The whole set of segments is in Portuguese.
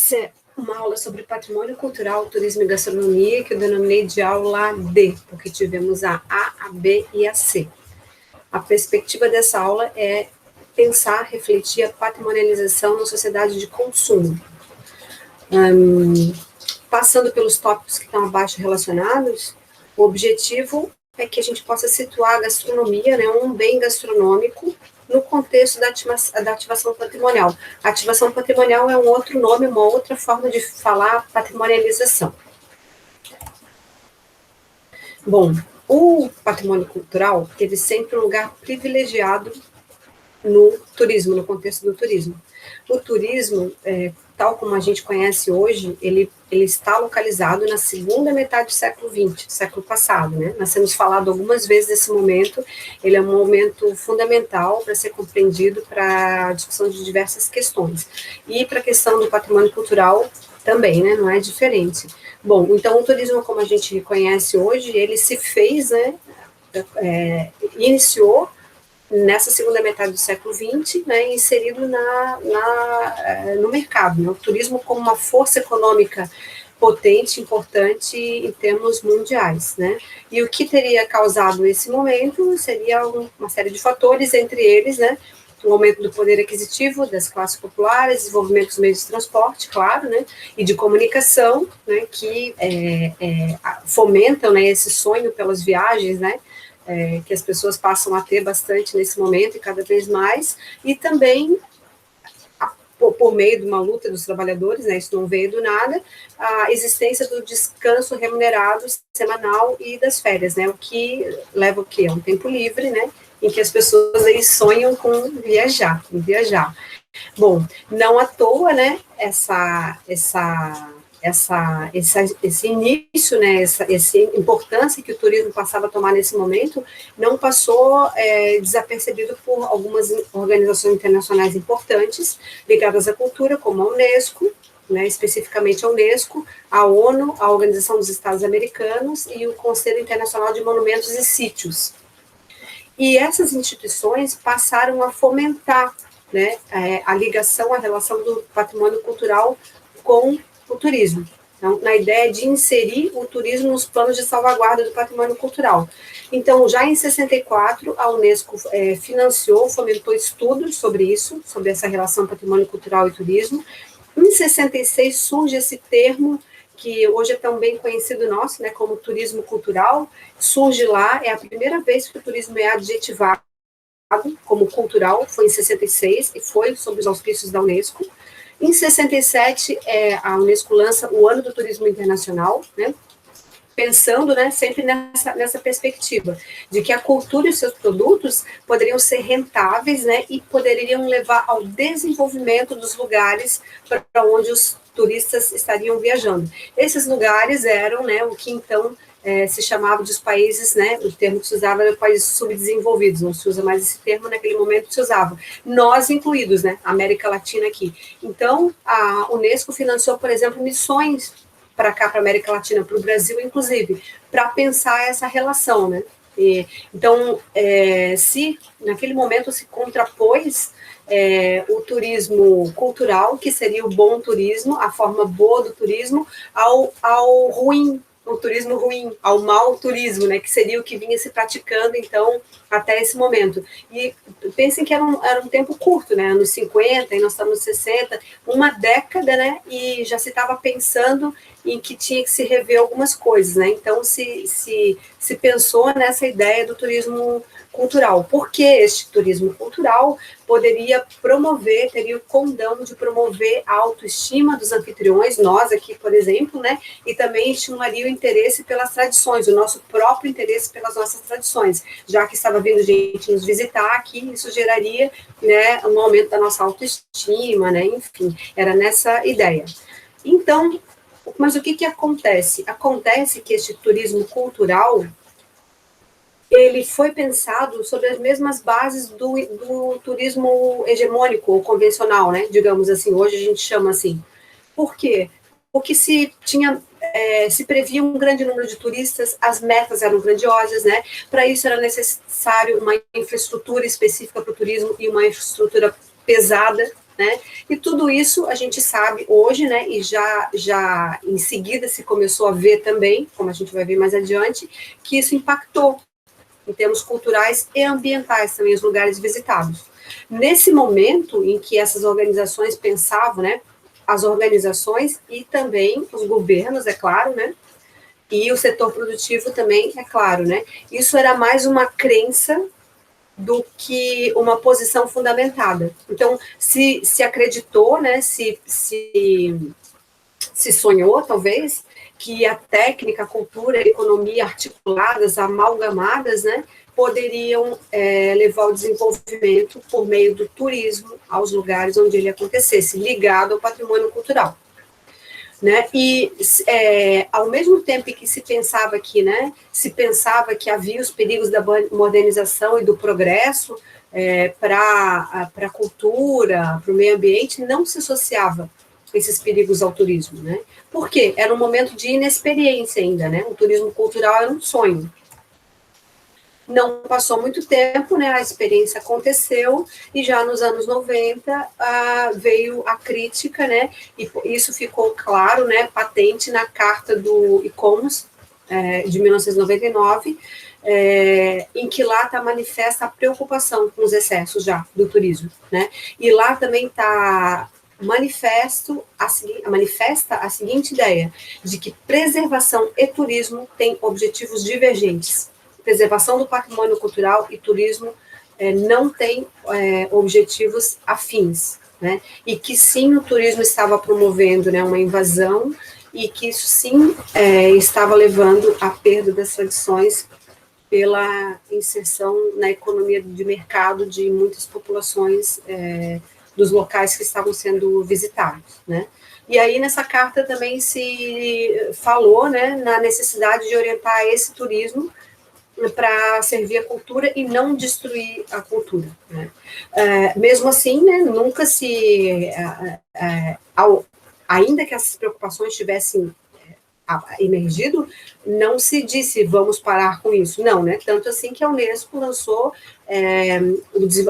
ser uma aula sobre patrimônio cultural, turismo e gastronomia, que eu denominei de aula D, porque tivemos a B e a C. A perspectiva dessa aula é pensar, refletir a patrimonialização na sociedade de consumo. Passando pelos tópicos que estão abaixo relacionados, o objetivo é que a gente possa situar a gastronomia, né, um bem gastronômico, no contexto da ativação patrimonial. A ativação patrimonial é um outro nome, uma outra forma de falar patrimonialização. Bom, o patrimônio cultural teve sempre um lugar privilegiado no turismo, no contexto do turismo. O turismo, tal como a gente conhece hoje, ele está localizado na segunda metade do século XX, século passado, né? Nós temos falado algumas vezes desse momento, ele é um momento fundamental para ser compreendido para a discussão de diversas questões. E para a questão do patrimônio cultural também, né? Não é diferente. Bom, então o turismo como a gente conhece hoje, ele se fez, né? Iniciou nessa segunda metade do século XX, né, inserido no mercado, né, o turismo como uma força econômica potente, importante em termos mundiais, né, e o que teria causado esse momento seria uma série de fatores, entre eles, né, o aumento do poder aquisitivo das classes populares, desenvolvimento dos meios de transporte, claro, né, e de comunicação, né, que fomentam, né, esse sonho pelas viagens, né, que as pessoas passam a ter bastante nesse momento e cada vez mais, e também, por meio de uma luta dos trabalhadores, né, isso não veio do nada, a existência do descanso remunerado semanal e das férias, né, o que leva o quê? A um tempo livre, né, em que as pessoas aí sonham com viajar. Bom, não à toa, né, esse início, né, essa importância que o turismo passava a tomar nesse momento, não passou desapercebido por algumas organizações internacionais importantes, ligadas à cultura, como a Unesco, né, especificamente a Unesco, a ONU, a Organização dos Estados Americanos e o Conselho Internacional de Monumentos e Sítios. E essas instituições passaram a fomentar, né, a ligação, a relação do patrimônio cultural com o turismo. Então, na ideia de inserir o turismo nos planos de salvaguarda do patrimônio cultural. Então, já em 64, a Unesco financiou, fomentou estudos sobre isso, sobre essa relação patrimônio cultural e turismo. Em 66 surge esse termo, que hoje é tão bem conhecido nosso, né, como turismo cultural, surge lá, é a primeira vez que o turismo é adjetivado como cultural, foi em 66, e foi sob os auspícios da Unesco. Em 67, a Unesco lança o Ano do Turismo Internacional, né, pensando, né, sempre nessa perspectiva de que a cultura e os seus produtos poderiam ser rentáveis, né, e poderiam levar ao desenvolvimento dos lugares para onde os turistas estariam viajando. Esses lugares eram, né, o que então se chamava dos países, né, o termo que se usava era países subdesenvolvidos, não se usa mais esse termo, naquele momento se usava, nós incluídos, né, América Latina aqui. Então, a Unesco financiou, por exemplo, missões para cá, para a América Latina, para o Brasil, inclusive, para pensar essa relação, né. Então, se naquele momento se contrapôs o turismo cultural, que seria o bom turismo, a forma boa do turismo, ao ruim, o turismo ruim, ao mau turismo, né, que seria o que vinha se praticando, então, até esse momento. E pensem que era um tempo curto, né, anos 50, e nós estamos nos 60, uma década, né, e já se estava pensando em que tinha que se rever algumas coisas, né, então se pensou nessa ideia do turismo cultural, porque este turismo cultural poderia promover, teria o condão de promover a autoestima dos anfitriões, nós aqui, por exemplo, né, e também estimularia o interesse pelas tradições, o nosso próprio interesse pelas nossas tradições, já que estava vindo gente nos visitar aqui, isso geraria, né, um aumento da nossa autoestima, né, enfim, era nessa ideia. Então, mas o que acontece? Acontece que este turismo cultural, ele foi pensado sobre as mesmas bases do turismo hegemônico ou convencional, né? Digamos assim, hoje a gente chama assim. Por quê? Porque se previa um grande número de turistas, as metas eram grandiosas, né? Para isso era necessário uma infraestrutura específica para o turismo e uma infraestrutura pesada, né? E tudo isso a gente sabe hoje, né? E já em seguida se começou a ver também, como a gente vai ver mais adiante, que isso impactou em termos culturais e ambientais também os lugares visitados. Nesse momento em que essas organizações pensavam, né? As organizações e também os governos, é claro, né? E o setor produtivo também, é claro, né? Isso era mais uma crença do que uma posição fundamentada. Então, se acreditou, né, se sonhou, talvez, que a técnica, a cultura, a economia articuladas, amalgamadas, né, poderiam levar ao desenvolvimento por meio do turismo aos lugares onde ele acontecesse, ligado ao patrimônio cultural. Né? E ao mesmo tempo que se pensava que, né, se pensava que havia os perigos da modernização e do progresso para a cultura, para o meio ambiente, não se associava esses perigos ao turismo, né? Por quê? Era um momento de inexperiência ainda, né? O turismo cultural era um sonho. Não passou muito tempo, né, a experiência aconteceu, e já nos anos 90 veio a crítica, né, e isso ficou claro, né, patente na Carta do ICOMOS, de 1999, em que lá está manifesta a preocupação com os excessos já do turismo, né, e lá também está manifesta a seguinte ideia, de que preservação e turismo têm objetivos divergentes. Preservação do patrimônio cultural e turismo não têm objetivos afins, né? E que sim, o turismo estava promovendo, né, uma invasão, e que isso sim estava levando à perda das tradições pela inserção na economia de mercado de muitas populações dos locais que estavam sendo visitados, né? E aí nessa carta também se falou, né, na necessidade de orientar esse turismo para servir a cultura e não destruir a cultura, né? Mesmo assim, né, nunca se, ainda que essas preocupações tivessem emergido, não se disse vamos parar com isso, não, né? Tanto assim que a Unesco lançou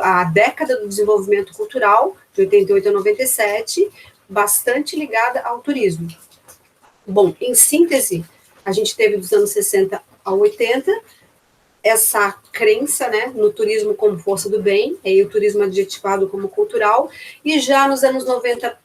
a década do desenvolvimento cultural, de 88 a 97, bastante ligada ao turismo. Bom, em síntese, a gente teve dos anos 60 a 80, essa crença, né, no turismo como força do bem, e o turismo adjetivado como cultural, e já nos anos 90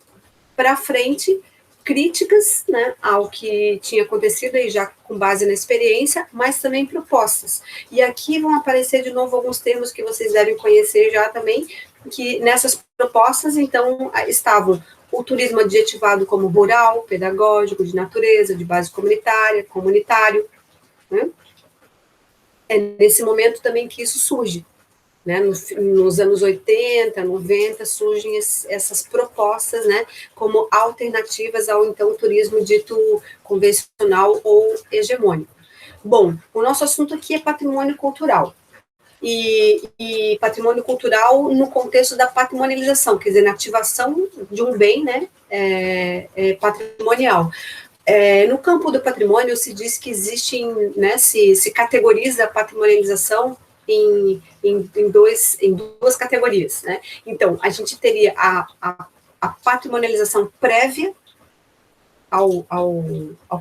para frente, críticas, né, ao que tinha acontecido, aí já com base na experiência, mas também propostas. E aqui vão aparecer de novo alguns termos que vocês devem conhecer já também, que nessas propostas, então, estavam o turismo adjetivado como rural, pedagógico, de natureza, de base comunitária, comunitário, né? É nesse momento também que isso surge, né? Nos anos 80, 90, surgem essas propostas, né, como alternativas ao, então, turismo dito convencional ou hegemônico. Bom, o nosso assunto aqui é patrimônio cultural. E patrimônio cultural no contexto da patrimonialização, quer dizer, na ativação de um bem, né, patrimonial. No campo do patrimônio se diz que existem, né, se categoriza a patrimonialização em duas categorias, né? Então, a gente teria a patrimonialização prévia ao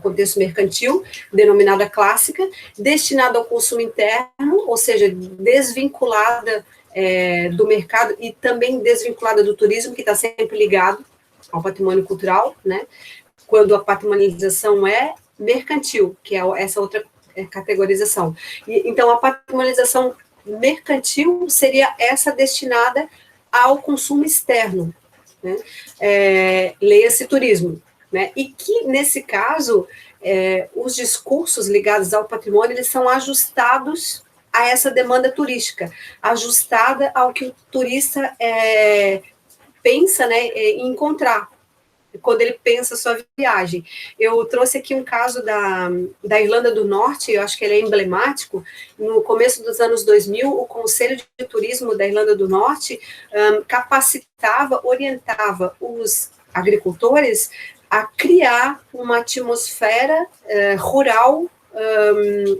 contexto mercantil, denominada clássica, destinada ao consumo interno, ou seja, desvinculada do mercado e também desvinculada do turismo, que está sempre ligado ao patrimônio cultural, né? Quando a patrimonialização é mercantil, que é essa outra categorização. Então, a patrimonialização mercantil seria essa destinada ao consumo externo, né? Leia-se turismo, né? E que, nesse caso, os discursos ligados ao patrimônio, eles são ajustados a essa demanda turística, ajustada ao que o turista pensa, né, em encontrar quando ele pensa a sua viagem. Eu trouxe aqui um caso da Irlanda do Norte, eu acho que ele é emblemático. No começo dos anos 2000, o Conselho de Turismo da Irlanda do Norte capacitava, orientava os agricultores a criar uma atmosfera rural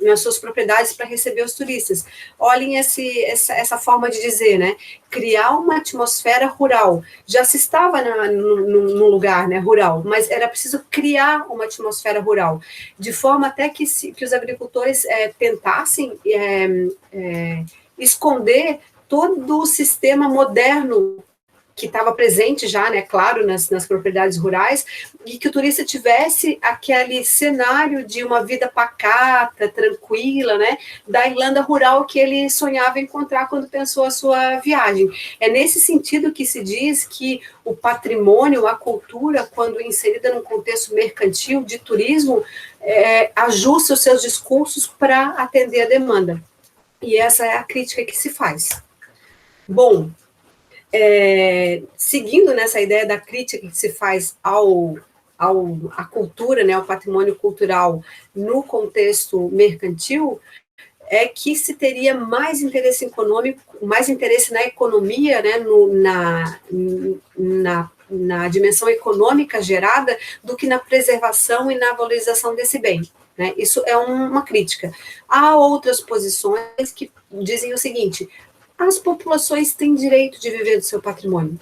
nas suas propriedades para receber os turistas. Olhem essa forma de dizer, né? Criar uma atmosfera rural. Já se estava num lugar, né, rural, mas era preciso criar uma atmosfera rural, de forma até que os agricultores tentassem esconder todo o sistema moderno que estava presente já, né, claro, nas propriedades rurais, e que o turista tivesse aquele cenário de uma vida pacata, tranquila, né, da Irlanda rural que ele sonhava encontrar quando pensou a sua viagem. É nesse sentido que se diz que o patrimônio, a cultura, quando inserida num contexto mercantil de turismo, ajusta os seus discursos para atender a demanda. E essa é a crítica que se faz. Bom, seguindo nessa ideia da crítica que se faz à cultura, né, ao patrimônio cultural no contexto mercantil, é que se teria mais interesse econômico, mais interesse na economia, né, na dimensão econômica gerada, do que na preservação e na valorização desse bem. Né? Isso é uma crítica. Há outras posições que dizem o seguinte: as populações têm direito de viver do seu patrimônio,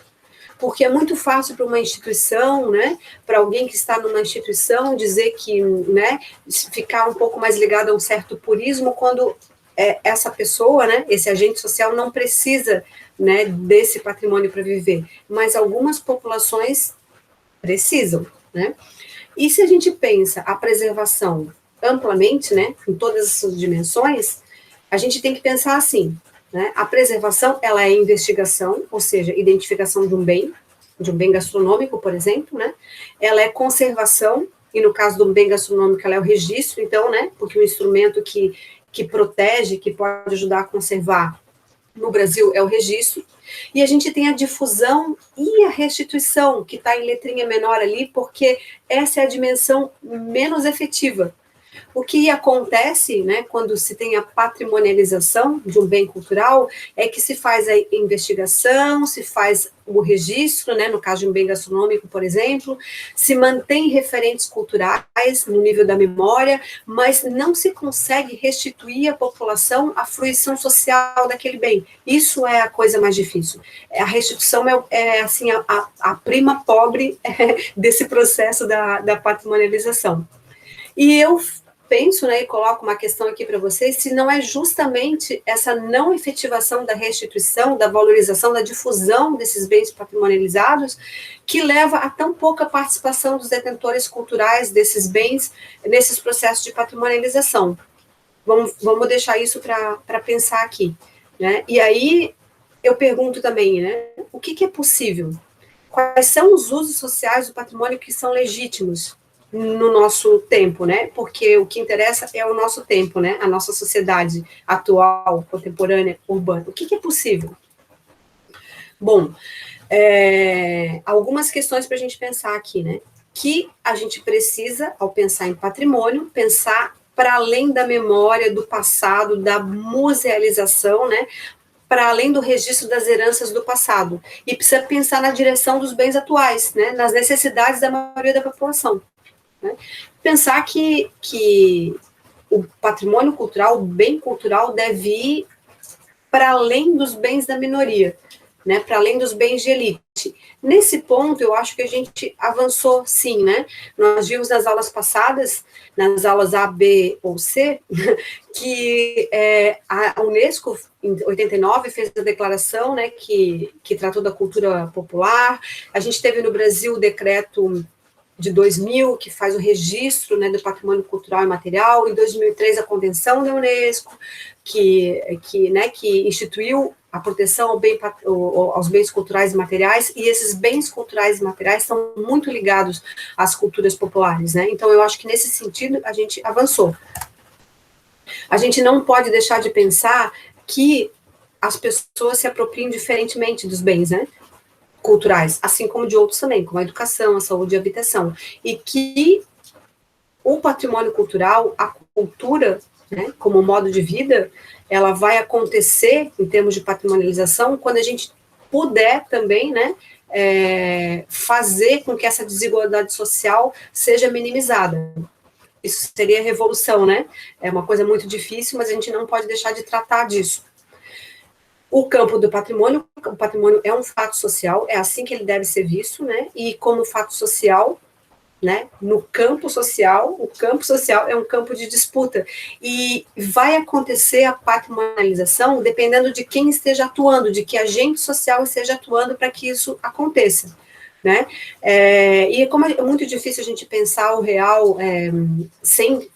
porque é muito fácil para uma instituição, né, para alguém que está numa instituição, dizer que, né, ficar um pouco mais ligado a um certo purismo, quando essa pessoa, né, esse agente social não precisa, né, desse patrimônio para viver, mas algumas populações precisam, né? E se a gente pensa a preservação amplamente, né, em todas as suas dimensões, a gente tem que pensar assim, né? A preservação, ela é investigação, ou seja, identificação de um bem gastronômico, por exemplo, né? Ela é conservação, e no caso do bem gastronômico, ela é o registro, então, né? Porque o instrumento que protege, que pode ajudar a conservar, no Brasil, é o registro. E a gente tem a difusão e a restituição, que está em letrinha menor ali, porque essa é a dimensão menos efetiva. O que acontece, né, quando se tem a patrimonialização de um bem cultural, é que se faz a investigação, se faz o registro, né, no caso de um bem gastronômico, por exemplo, se mantém referentes culturais no nível da memória, mas não se consegue restituir à população a fruição social daquele bem. Isso é a coisa mais difícil. A restituição assim, a prima pobre desse processo da patrimonialização. E eu penso, né, e coloco uma questão aqui para vocês, se não é justamente essa não efetivação da restituição, da valorização, da difusão desses bens patrimonializados, que leva a tão pouca participação dos detentores culturais desses bens nesses processos de patrimonialização. Vamos deixar isso para pensar aqui, né? E aí eu pergunto também, né, o que é possível? Quais são os usos sociais do patrimônio que são legítimos no nosso tempo, né? Porque o que interessa é o nosso tempo, né? A nossa sociedade atual, contemporânea, urbana. O que é possível? Bom, algumas questões para a gente pensar aqui, né? Que a gente precisa, ao pensar em patrimônio, pensar para além da memória, do passado, da musealização, né? Para além do registro das heranças do passado. E precisa pensar na direção dos bens atuais, né? Nas necessidades da maioria da população. Né? Pensar que o patrimônio cultural, o bem cultural, deve ir para além dos bens da minoria, né? Para além dos bens de elite. Nesse ponto, eu acho que a gente avançou sim, né? Nós vimos nas aulas passadas, nas aulas A, B ou C, que a Unesco, em 89, fez a declaração, né, que tratou da cultura popular. A gente teve no Brasil o decreto de 2000, que faz o registro, né, do patrimônio cultural e material. Em 2003, a Convenção da Unesco, que instituiu a proteção aos bens culturais e materiais, e esses bens culturais e materiais estão muito ligados às culturas populares, né? Então, eu acho que, nesse sentido, a gente avançou. A gente não pode deixar de pensar que as pessoas se apropriem diferentemente dos bens, né, culturais, assim como de outros também, como a educação, a saúde e a habitação, e que o patrimônio cultural, a cultura, né, como modo de vida, ela vai acontecer, em termos de patrimonialização, quando a gente puder também, né, fazer com que essa desigualdade social seja minimizada. isso seria revolução, né? É uma coisa muito difícil, mas a gente não pode deixar de tratar disso. O campo do patrimônio, o patrimônio é um fato social, é assim que ele deve ser visto, né? E como fato social, né? No campo social, o campo social é um campo de disputa. E vai acontecer a patrimonialização dependendo de quem esteja atuando, de que agente social esteja atuando para que isso aconteça. Né? E como é muito difícil a gente pensar o real sem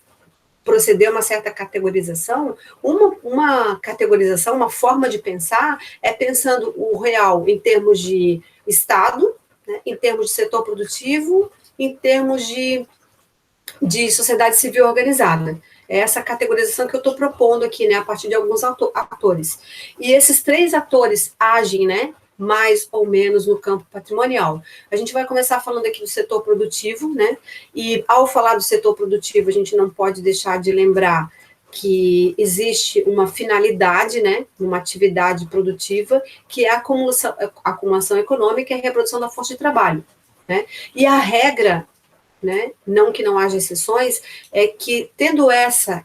proceder a uma certa categorização, uma categorização, uma forma de pensar, é pensando o real em termos de Estado, né, em termos de setor produtivo, em termos de sociedade civil organizada. É essa categorização que eu estou propondo aqui, né, a partir de alguns atores. E esses três atores agem, né, mais ou menos no campo patrimonial. A gente vai começar falando aqui do setor produtivo, né, e ao falar do setor produtivo, a gente não pode deixar de lembrar que existe uma finalidade, né, uma atividade produtiva, que é a acumulação econômica e a reprodução da força de trabalho, né, e a regra, né, não que não haja exceções, é que, tendo essa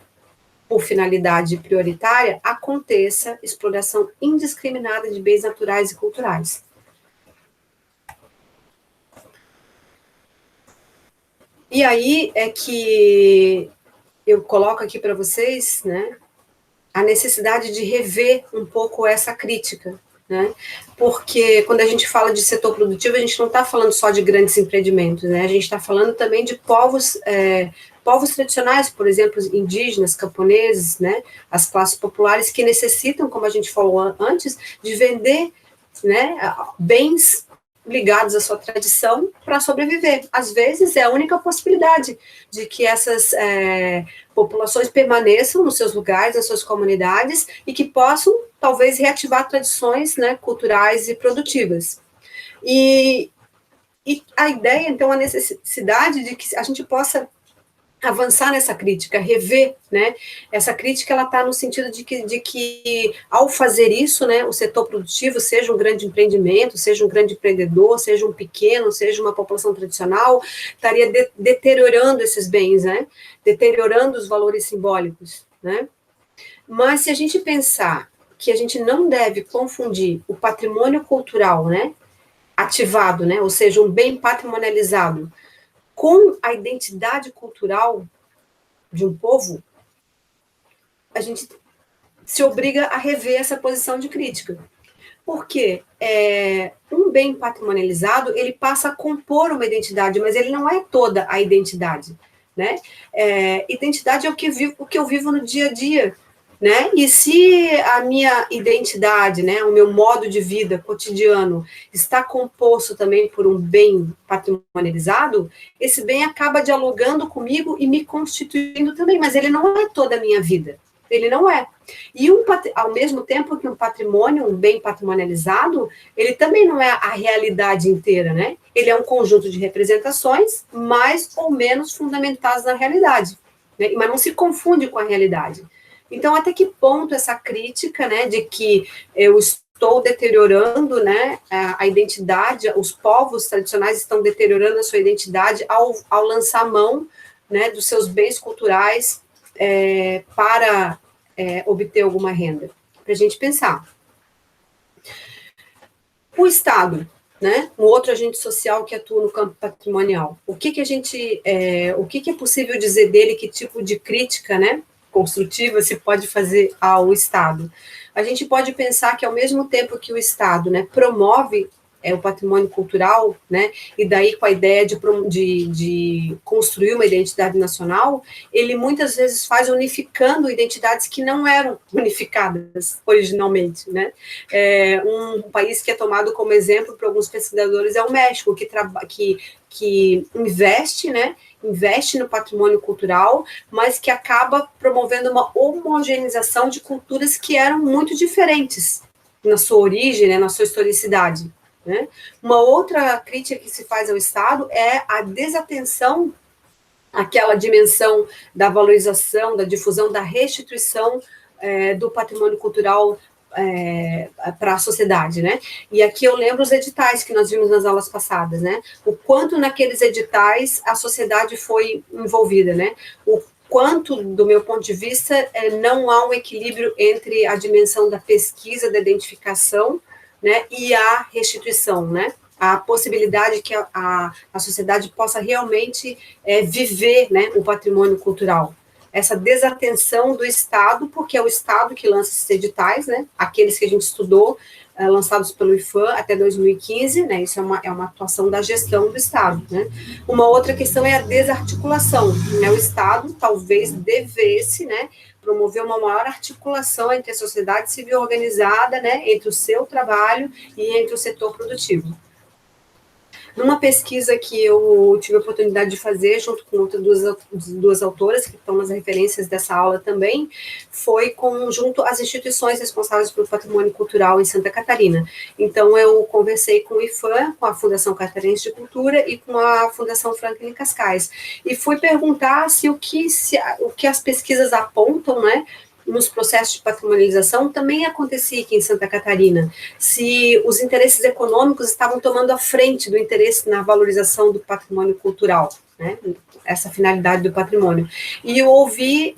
por finalidade prioritária, aconteça exploração indiscriminada de bens naturais e culturais. E aí é que eu coloco aqui para vocês, né, a necessidade de rever um pouco essa crítica, né? Porque quando a gente fala de setor produtivo, a gente não está falando só de grandes empreendimentos, né? A gente está falando também de povos tradicionais, por exemplo, indígenas, camponeses, né? As classes populares que necessitam, como a gente falou antes, de vender, né, bens ligados à sua tradição para sobreviver. Às vezes é a única possibilidade de que essas populações permaneçam nos seus lugares, nas suas comunidades, e que possam, talvez, reativar tradições, né, culturais e produtivas. E a ideia, então, a necessidade de que a gente possa avançar nessa crítica, rever, né? Essa crítica, ela está no sentido de que ao fazer isso, né, o setor produtivo, seja um grande empreendimento, seja um grande empreendedor, seja um pequeno, seja uma população tradicional, estaria deteriorando esses bens, né? Deteriorando os valores simbólicos, né? Mas se a gente pensar que a gente não deve confundir o patrimônio cultural, né, ativado, né, ou seja, um bem patrimonializado, com a identidade cultural de um povo, a gente se obriga a rever essa posição de crítica. Porque um bem patrimonializado, ele passa a compor uma identidade, mas ele não é toda a identidade, né? Identidade é o que eu vivo no dia a dia, né? E se a minha identidade, né, o meu modo de vida cotidiano está composto também por um bem patrimonializado, esse bem acaba dialogando comigo e me constituindo também, mas ele não é toda a minha vida. Ele não é. E ao mesmo tempo que um patrimônio, um bem patrimonializado, ele também não é a realidade inteira, né? Ele é um conjunto de representações mais ou menos fundamentadas na realidade, né? Mas não se confunde com a realidade. Então, até que ponto essa crítica, né, de que eu estou deteriorando, né, a identidade, os povos tradicionais estão deteriorando a sua identidade ao lançar mão, né, dos seus bens culturais para obter alguma renda? Para a gente pensar. O Estado, né, um outro agente social que atua no campo patrimonial, o que é possível dizer dele, que tipo de crítica, né, construtiva se pode fazer ao Estado? A gente pode pensar que, ao mesmo tempo que o Estado, né, promove o patrimônio cultural, né, e daí com a ideia de construir uma identidade nacional, ele muitas vezes faz unificando identidades que não eram unificadas originalmente, né? Um país que é tomado como exemplo por alguns pesquisadores é o México, que investe, né, investe no patrimônio cultural, mas que acaba promovendo uma homogeneização de culturas que eram muito diferentes na sua origem, né, na sua historicidade. Né? Uma outra crítica que se faz ao Estado é a desatenção àquela dimensão da valorização, da difusão, da restituição do patrimônio cultural para a sociedade, né? E aqui eu lembro os editais que nós vimos nas aulas passadas, né? O quanto naqueles editais a sociedade foi envolvida, né? O quanto, do meu ponto de vista, não há um equilíbrio entre a dimensão da pesquisa, da identificação, né, e a restituição, né? A possibilidade que a sociedade possa realmente viver, né, o patrimônio cultural. Essa desatenção do Estado, porque é o Estado que lança esses editais, né, aqueles que a gente estudou, lançados pelo IFAM até 2015, né, isso é uma atuação da gestão do Estado, né. Uma outra questão é a desarticulação, né, o Estado talvez devesse, né, promover uma maior articulação entre a sociedade civil organizada, né, entre o seu trabalho e entre o setor produtivo. Numa pesquisa que eu tive a oportunidade de fazer, junto com outras duas autoras, que estão nas referências dessa aula também, foi junto às instituições responsáveis pelo patrimônio cultural em Santa Catarina. Então, eu conversei com o IFAM, com a Fundação Catarinense de Cultura e com a Fundação Franklin Cascais. E fui perguntar se o que as pesquisas apontam, né, nos processos de patrimonialização também acontecia aqui em Santa Catarina, se os interesses econômicos estavam tomando a frente do interesse na valorização do patrimônio cultural, né, essa finalidade do patrimônio. E eu ouvi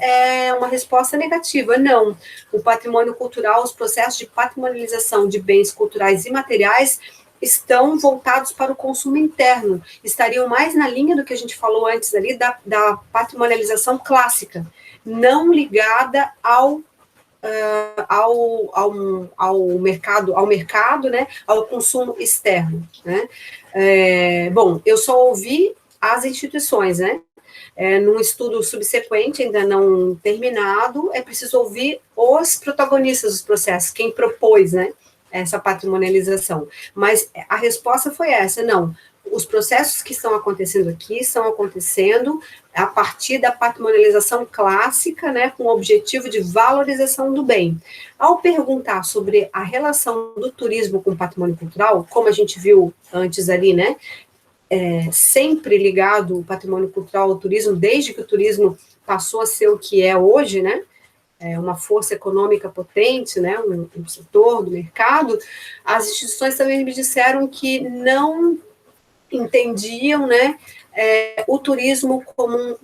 uma resposta negativa, não. O patrimônio cultural, os processos de patrimonialização de bens culturais e materiais estão voltados para o consumo interno, estariam mais na linha do que a gente falou antes ali, da patrimonialização clássica, não ligada ao mercado, né, ao consumo externo, né. Bom, eu só ouvi as instituições, né, num estudo subsequente, ainda não terminado, é preciso ouvir os protagonistas dos processos, quem propôs, né, essa patrimonialização. Mas a resposta foi essa, não. Os processos que estão acontecendo aqui estão acontecendo a partir da patrimonialização clássica, né, com o objetivo de valorização do bem. Ao perguntar sobre a relação do turismo com o patrimônio cultural, como a gente viu antes ali, né, sempre ligado o patrimônio cultural ao turismo, desde que o turismo passou a ser o que é hoje, né, uma força econômica potente, né, um setor do mercado, as instituições também me disseram que não entendiam, né, o turismo como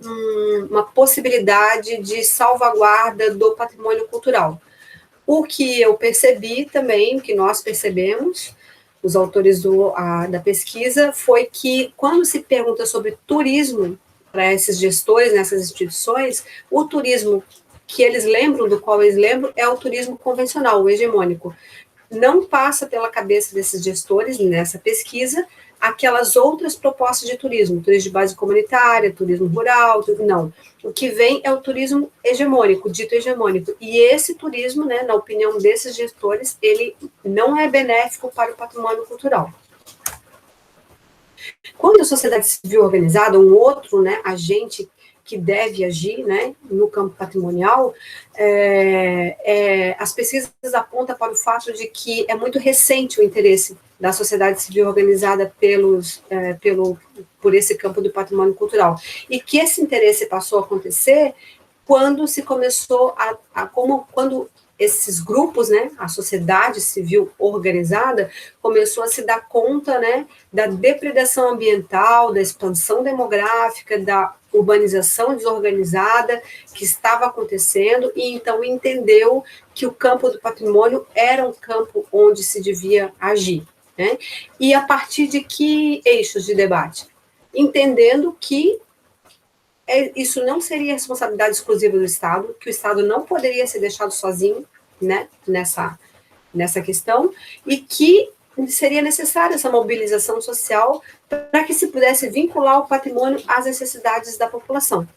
uma possibilidade de salvaguarda do patrimônio cultural. O que eu percebi também, o que nós percebemos, os autores da pesquisa, foi que quando se pergunta sobre turismo para esses gestores nessas instituições, o turismo que eles lembram, do qual eles lembram, é o turismo convencional, o hegemônico. Não passa pela cabeça desses gestores, nessa pesquisa, aquelas outras propostas de turismo de base comunitária, turismo rural, não. O que vem é o turismo hegemônico, dito hegemônico. E esse turismo, né, na opinião desses gestores, ele não é benéfico para o patrimônio cultural. Quando a sociedade civil organizada, um outro, né, agente que deve agir, né, no campo patrimonial, as pesquisas apontam para o fato de que é muito recente o interesse da sociedade civil organizada por esse campo do patrimônio cultural, e que esse interesse passou a acontecer quando se começou quando esses grupos, né, a sociedade civil organizada, começou a se dar conta, né, da depredação ambiental, da expansão demográfica, da urbanização desorganizada que estava acontecendo, e então entendeu que o campo do patrimônio era um campo onde se devia agir, né? E a partir de que eixos de debate? Entendendo que isso não seria responsabilidade exclusiva do Estado, que o Estado não poderia ser deixado sozinho, né, nessa questão, e que seria necessária essa mobilização social para que se pudesse vincular o patrimônio às necessidades da população,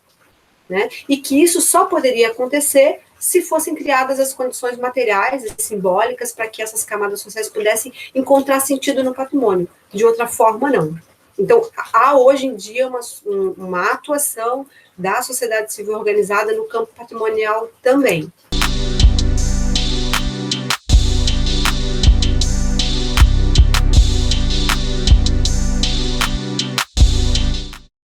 né, e que isso só poderia acontecer se fossem criadas as condições materiais e simbólicas para que essas camadas sociais pudessem encontrar sentido no patrimônio, de outra forma não. Então, há hoje em dia uma atuação da sociedade civil organizada no campo patrimonial também,